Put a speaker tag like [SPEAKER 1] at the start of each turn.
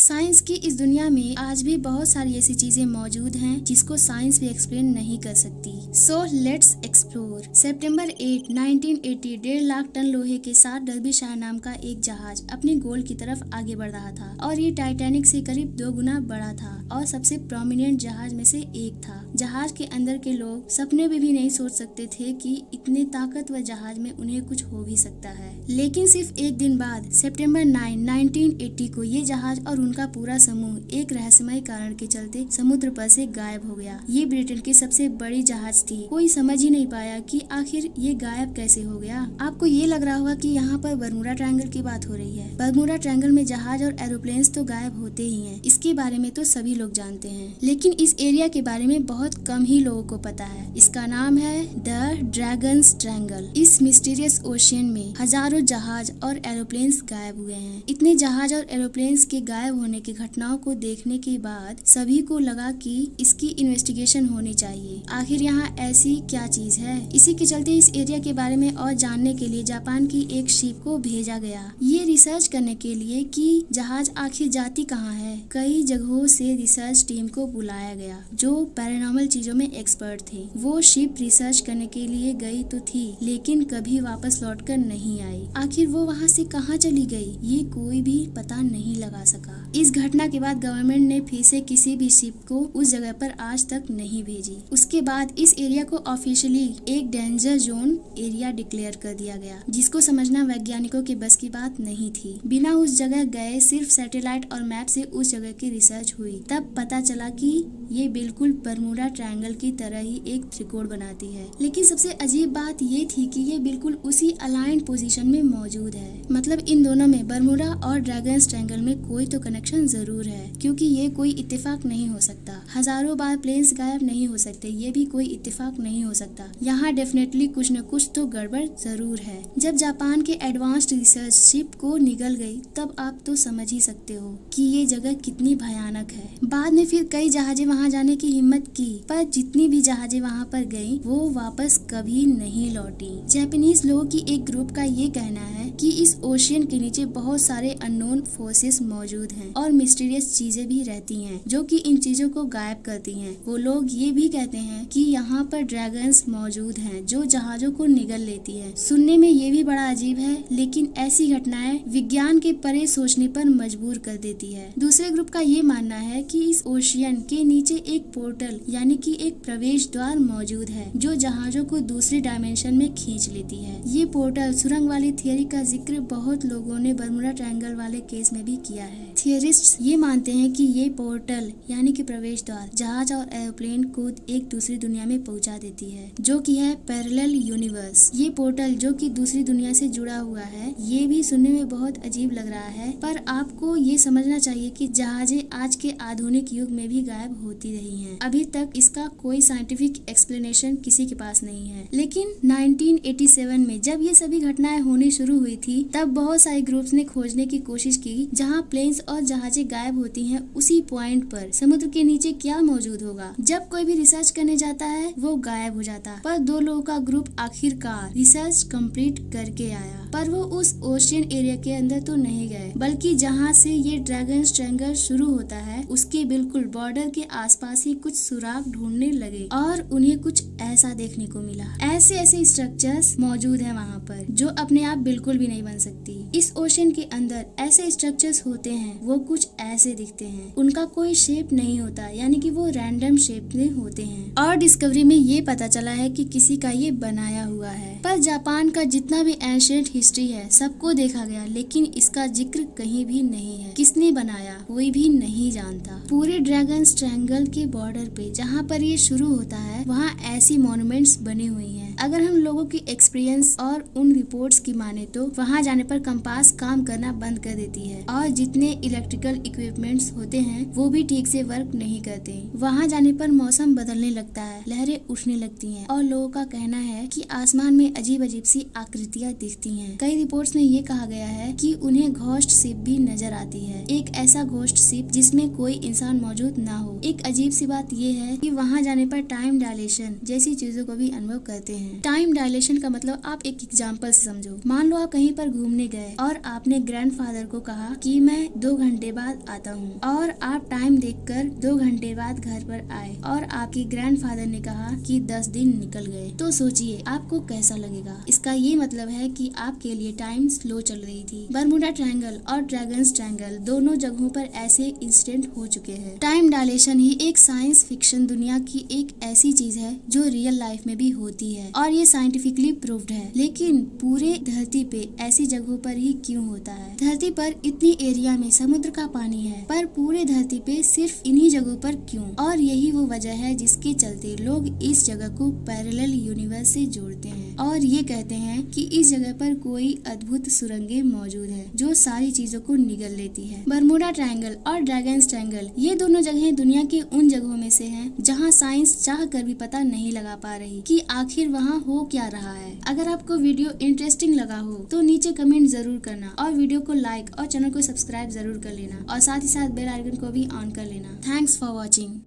[SPEAKER 1] Science की इस दुनिया में आज भी बहुत सारी ऐसी चीजें मौजूद हैं जिसको साइंस भी एक्सप्लेन नहीं कर सकती। So let's explore. सितंबर 8, 1980 1.5 लाख टन लोहे के साथ डर्बीशायर नाम का एक जहाज अपने गोल की तरफ आगे बढ़ रहा था और ये टाइटैनिक से करीब 2 गुना बड़ा था और सबसे प्रोमिनेंट जहाज में से एक था। जहाज के अंदर के लोग सपने में भी नहीं सोच सकते थे कि इतने ताकतवर जहाज में उन्हें कुछ हो भी सकता है। लेकिन सिर्फ एक दिन बाद सितंबर 9, 1980 को ये जहाज और उनका पूरा समूह एक रहस्यमय कारण के चलते समुद्र पर से गायब हो गया। ये ब्रिटेन की सबसे बड़ी जहाज थी। कोई समझ ही नहीं पाया कि आखिर ये गायब कैसे हो गया। आपको ये लग रहा होगा कि यहाँ पर बरमूडा ट्रायंगल की बात हो रही है। बरमूडा ट्रायंगल में जहाज और एरोप्लेन्स तो गायब होते ही हैं। इसके बारे में तो सभी लोग जानते हैं, लेकिन इस एरिया के बारे में बहुत कम ही लोगों को पता है। इसका नाम है द ड्रैगन्स ट्रायंगल। इस मिस्टीरियस ओशियन में हजारों जहाज और एरोप्लेन्स गायब हुए हैं। इतने जहाज और एरोप्लेन्स के गायब होने की घटनाओं को देखने के बाद सभी को लगा कि इसकी इन्वेस्टिगेशन होनी चाहिए। आखिर यहाँ ऐसी क्या चीज है। इसी के चलते इस एरिया के बारे में और जानने के लिए जापान की एक शिप को भेजा गया, ये रिसर्च करने के लिए कि जहाज आखिर जाती कहाँ है। कई जगहों से रिसर्च टीम को बुलाया गया जो पैरानॉर्मल चीजों में एक्सपर्ट थे। वो शिप रिसर्च करने के लिए गई तो थी, लेकिन कभी वापस लौटकर नहीं आई। आखिर वो वहाँ से कहाँ चली गई, ये कोई भी पता नहीं लगा सका। इस घटना के बाद गवर्नमेंट ने फिर से किसी भी शिप को उस जगह पर आज तक नहीं भेजी। उसके बाद इस एरिया को ऑफिशियली एक डेंजर जोन एरिया डिक्लेयर कर दिया गया, जिसको समझना वैज्ञानिकों के बस की बात नहीं थी। बिना उस जगह गए सिर्फ सैटेलाइट और मैप से उस जगह की रिसर्च हुई, तब पता चला कि ये बिल्कुल बरमूडा ट्रायंगल की तरह ही एक त्रिकोण बनाती है। लेकिन सबसे अजीब बात ये थी कि ये बिल्कुल उसी अलाइंड पोजीशन में मौजूद है। मतलब इन दोनों में, बरमूडा और ड्रैगन्स ट्रायंगल में कोई तो कनेक्शन जरूर है, क्योंकि ये कोई इत्तेफाक नहीं हो सकता। हजारों बार प्लेन्स गायब नहीं हो सकते, ये भी कोई इत्तेफाक नहीं हो सकता। यहाँ डेफिनेटली कुछ न कुछ तो गड़बड़ जरूर है। जब जापान के एडवांस्ड रिसर्च शिप को निगल गई, तब आप तो समझ ही सकते हो कि ये जगह कितनी भयानक है। बाद में फिर कई जहाजें वहाँ जाने की हिम्मत की, पर जितनी भी जहाजें वहाँ पर गईं, वो वापस कभी नहीं लौटी। जापानीज लोगों की एक ग्रुप का ये कहना है कि इस ओशियन के नीचे बहुत सारे अननोन फोर्सेस मौजूद हैं और मिस्टीरियस चीजें भी रहती हैं जो कि इन चीजों को गायब करती हैं। वो लोग ये भी कहते हैं कि यहाँ पर ड्रैगन्स मौजूद हैं जो जहाजों को निगल लेती है। सुनने में ये भी बड़ा अजीब है, लेकिन ऐसी घटनाएं विज्ञान के परे सोचने पर मजबूर कर देती है। दूसरे ग्रुप का ये मानना है कि इस ओशियन के नीचे एक पोर्टल यानी कि एक प्रवेश द्वार मौजूद है जो जहाजों को दूसरे डायमेंशन में खींच लेती है। ये पोर्टल सुरंग वाली थियरी का जिक्र बहुत लोगों ने बरमूडा ट्रायंगल वाले केस में भी किया है। थियरिस्ट्स ये मानते हैं कि ये पोर्टल यानी कि प्रवेश द्वार जहाज और एरोप्लेन को एक दूसरी दुनिया में पहुंचा देती है, जो कि है पैरेलल यूनिवर्स। ये पोर्टल जो कि दूसरी दुनिया से जुड़ा हुआ है, ये भी सुनने में बहुत अजीब लग रहा है, पर आपको ये समझना चाहिए कि जहाजें आज के आधुनिक युग में भी गायब होती रही हैं। अभी तक इसका कोई साइंटिफिक एक्सप्लेनेशन किसी के पास नहीं है। लेकिन 1987 में जब ये सभी घटनाएं होनी शुरू हुई थी, तब बहुत सारे ग्रुप्स ने खोजने की कोशिश की जहां प्लेन्स और जहाजें गायब होती हैं, उसी पॉइंट पर समुद्र के नीचे क्या मौजूद होगा। जब कोई भी रिसर्च करने जाता है वो गायब हो जाता, पर 2 लोगों का ग्रुप आखिरकार रिसर्च कंप्लीट करके आया। पर वो उस ओशियन एरिया के अंदर तो नहीं गए, बल्कि जहाँ से ये ड्रैगन्स ट्रायंगल शुरू होता है उसके बिल्कुल बॉर्डर के आसपास ही कुछ सुराग ढूंढने लगे और उन्हें कुछ ऐसा देखने को मिला। ऐसे स्ट्रक्चर्स मौजूद है वहाँ पर जो अपने आप बिल्कुल भी नहीं बन सकती। इस ओशन के अंदर ऐसे स्ट्रक्चर्स होते हैं, वो कुछ ऐसे दिखते हैं, उनका कोई शेप नहीं होता, यानी कि वो रैंडम शेप में होते हैं। और डिस्कवरी में ये पता चला है कि किसी का ये बनाया हुआ है। पर जापान का जितना भी एंशिएंट हिस्ट्री है सबको देखा गया, लेकिन इसका जिक्र कहीं भी नहीं है। किसने बनाया कोई भी नहीं जानता। पूरे ड्रैगन्स ट्रायंगल के बॉर्डर पे जहाँ पर ये शुरू होता है, वहाँ ऐसी मॉन्यूमेंट्स बनी हुई हैं। अगर हम लोगों की एक्सपीरियंस और उन रिपोर्ट्स की माने तो वहाँ जाने पर कंपास काम करना बंद कर देती है और जितने इलेक्ट्रिकल इक्विपमेंट्स होते हैं वो भी ठीक से वर्क नहीं करते। वहाँ जाने पर मौसम बदलने लगता है, लहरें उठने लगती हैं और लोगों का कहना है कि आसमान में अजीब अजीब सी आकृतियाँ दिखती हैं। कई रिपोर्ट्स में ये कहा गया है कि उन्हें घोस्ट शिप भी नजर आती है, एक ऐसा घोस्ट शिप जिसमें कोई इंसान मौजूद ना हो। एक अजीब सी बात ये है कि वहाँ जाने पर टाइम डायलेशन जैसी चीजों को भी अनुभव करते हैं। हैं। टाइम डायलेशन का मतलब आप एक एग्जाम्पल से समझो। मान लो आप कहीं पर घूमने गए और आपने ग्रैंडफादर को कहा कि मैं 2 घंटे बाद आता हूँ, और आप टाइम देखकर 2 घंटे बाद घर पर आए और आपके ग्रैंडफादर ने कहा कि 10 दिन निकल गए। तो सोचिए आपको कैसा लगेगा। इसका ये मतलब है कि आपके लिए टाइम स्लो चल रही थी। बरमुडा ट्रायंगल और ड्रैगन्स ट्रायंगल दोनों जगहों पर ऐसे इंसिडेंट हो चुके हैं। टाइम डायलेशन ही एक साइंस फिक्शन दुनिया की एक ऐसी चीज है जो रियल लाइफ में भी होती है और ये साइंटिफिकली प्रूव्ड है। लेकिन पूरे धरती पे ऐसी जगहों पर ही क्यों होता है? धरती पर इतनी एरिया में समुद्र का पानी है, पर पूरे धरती पे सिर्फ इन्हीं जगहों पर क्यों? और यही वो वजह है जिसके चलते लोग इस जगह को पैरेलल यूनिवर्स से जोड़ते हैं और ये कहते हैं कि इस जगह पर कोई अद्भुत सुरंगें मौजूद है जो सारी चीजों को निगल लेती है। बरमुडा ट्रायंगल और ड्रैगन्स ट्रायंगल ये दोनों जगहें दुनिया की उन जगहों में से हैं जहां साइंस चाह कर भी पता नहीं लगा पा रही कि आखिर वहां हो क्या रहा है। अगर आपको वीडियो इंटरेस्टिंग लगा हो तो नीचे कमेंट जरूर करना और वीडियो को लाइक और चैनल को सब्सक्राइब जरूर कर लेना और साथ ही साथ बेल आइकन को भी ऑन कर लेना। Thanks for watching.